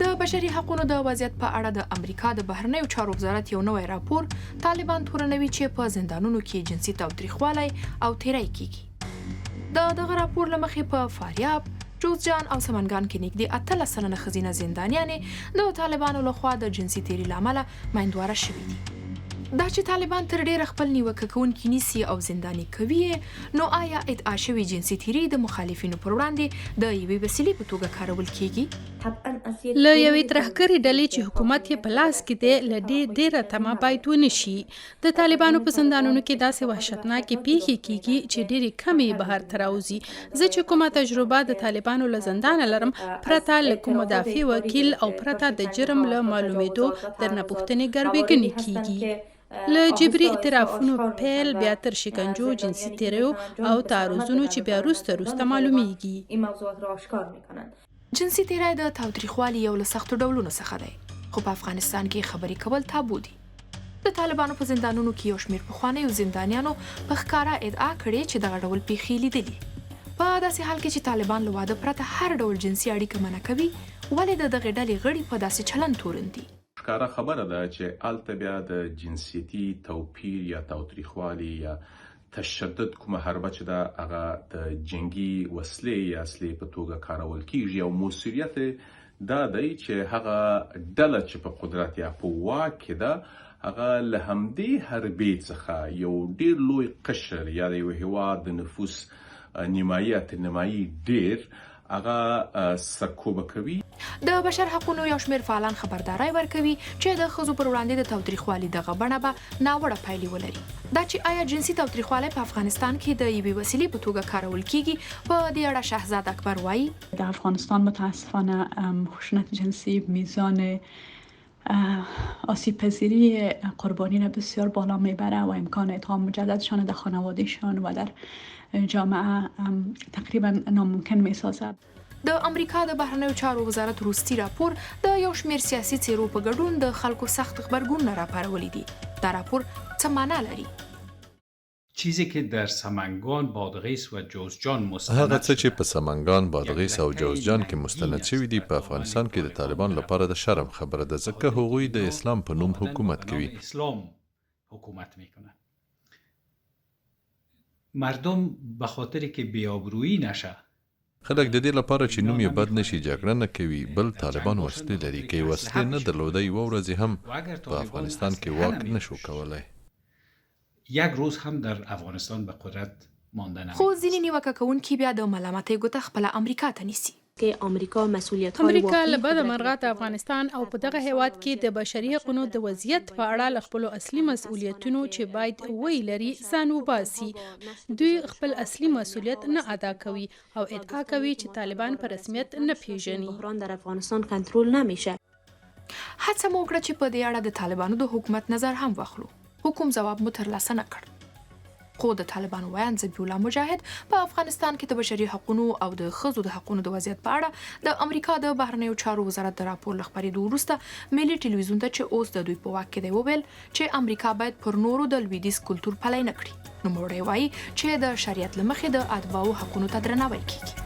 د بشري حقوقو د وضعیت په اړه د امریکا د بهرنیو چارو وزارت یو نوی راپور طالبان تورنوي چې په زندانونو کې جنسي تاوتریخوالی او تیری کیږي. دغه راپور له مخې په فاریاب، جوزجان او سمنګان کې نږدې 18 سلنه ښځینه زندانیانې د طالبانو لخوا د جنسي تیري له امله میندواره شوي دي. دا چې طالبان تر ډیره خپل نیوکه کوونکي نیسي او زنداني کوي، نو آیا ادعا شوي جنسي تیري د مخالفینو پر وړاندې د یوې وسیلې په توګه کارول کیږي؟ له یوې ترهګرې ډلې چې حکومت یې په لاس کې دی له ډیره تمه باید ونشي. د طالبانو په زندانونو کې داسې وحشتناکې پیښې کیږي چې ډیرې کمې بهر ته راوځي. زه چې کومه تجربه د طالبانو له زندانه لرم، پرته له کوم مدافع وکیل او پرته د جرم له معلومېدو درنه پوښتنې ګروېږنې کیږي. له جبري اعترافونو پیل بیا تر شکنجو، جنسي تیریو او تعرضونو چې بیا وروسته معلومیږي. جنسي تیری د تاوتریخوالي یو له سختو ډولونو څخه دی، خو په افغانستان کې خبرې کول تابو دي. د طالبانو په زندانونو کې یو شمېر پخوانیو زندانیانو په ښکاره ادعا کړې چې دغه ډول پیښې لیدلي. په داسې حال کې چې طالبان له واده پرته هر ډول جنسي اړیکه منع کوي، ولې د دغې ډلې غړي په داسې چلن تورن دي؟ ښکاره خبره ده چې هلته بیا د جنسیتي توپیر یا تاوتریخوالي یا تشدد کومه حربه چې ده هغه د جنګي وسلې یا اصلې په توګه کارول کیږي او موثریت دا دی چې هغه ډله چې په قدرت یا په واک کې ده هغه له همدې حربې څخه یو ډیر لوی قشر یا د یو هیواد د نفوس نیمایي ډیر هغه سرکوبه کوي. د بشر حقوقو یو شمېر فعالان خبرداری ورکوي چې د ښځو پر وړاندې د تاوتریخوالي دغه بڼه به ناوړه پایلې ولري. دا چې آیا جنسي تاوتریخوالی په افغانستان کې د یوې وسیلې په توګه کارول کیږي، په دې اړه شهزاد اکبر وایي در افغانستان متاسفانه خشونت جنسی میزان آسیب پذیری قربانیان بسیار بالا میبره و امکان اتهام مجددشان در خانوادهشان و در جامعه تقریبا ناممکن میسازد. د امریکا د بهرنیو چارو وزارت روسي راپور د یو شمېر سیاسي څیرو په ګډون د خلکو سخت غبرګونونه راپارولی دي. دا راپور څه معنا لري؟ چیزی که در سمنگان، بادغیس و جوزجان مستند هغه څه چې په سمنگان، بادغیس او جوزجان کې مستند شوي دي په افغانستان کې د طالبان لپاره د شرم خبره ده، ځکه هغوی د اسلام په نوم حکومت کوي. اسلام حکومت میکنه. مردم به خاطر که بیابرویی نشه، خلک د دې لپاره چې نوم یې بد نشي جګړه نه کوي، بل طالبان وسلې لري. که یې وسلې نه درلوده، یوه ورځ هم په افغانستان کې واک نشو کولی. یک روز هم در افغانستان به قدرت مانده نمی. خو ځینې نیوکه کوونکي بیا د ملامتۍ ګوته خپله امریکا ته نیسي. امریکا له بده مرغه د افغانستان او په دغه هیواد کې د بشري حقوقو د وضعیت په اړه له خپلو اصلي مسؤلیتونو چې باید وی لري ځان وباسي. دوی خپل اصلي مسؤلیت نه ادا کوي او ادعا کوي چې طالبان په رسمیت نه پیژني. هڅه مو وکړه چې په دې اړه د طالبانو د حکومت نظر هم واخلو، حکوم ځواب مو ترلاسه نه کړ. خو د طالبانو ویاند ذبیح الله مجاهد په افغانستان کې د بشري حقوقو او د ښځو د حقوقو د وضعیت په اړه د امریکا د بهرنیو چارو وزارت د راپور له خپرېدو وروسته ملي ټلویزیون ته چې اوس د دوی په واک کې دی وویل چې امریکا باید پر نورو د لویدیځ کلتور پلی نه کړي. نوموړی وایي چې د شریعت له مخې د اتباعو حقونو ته درناوی کیږي.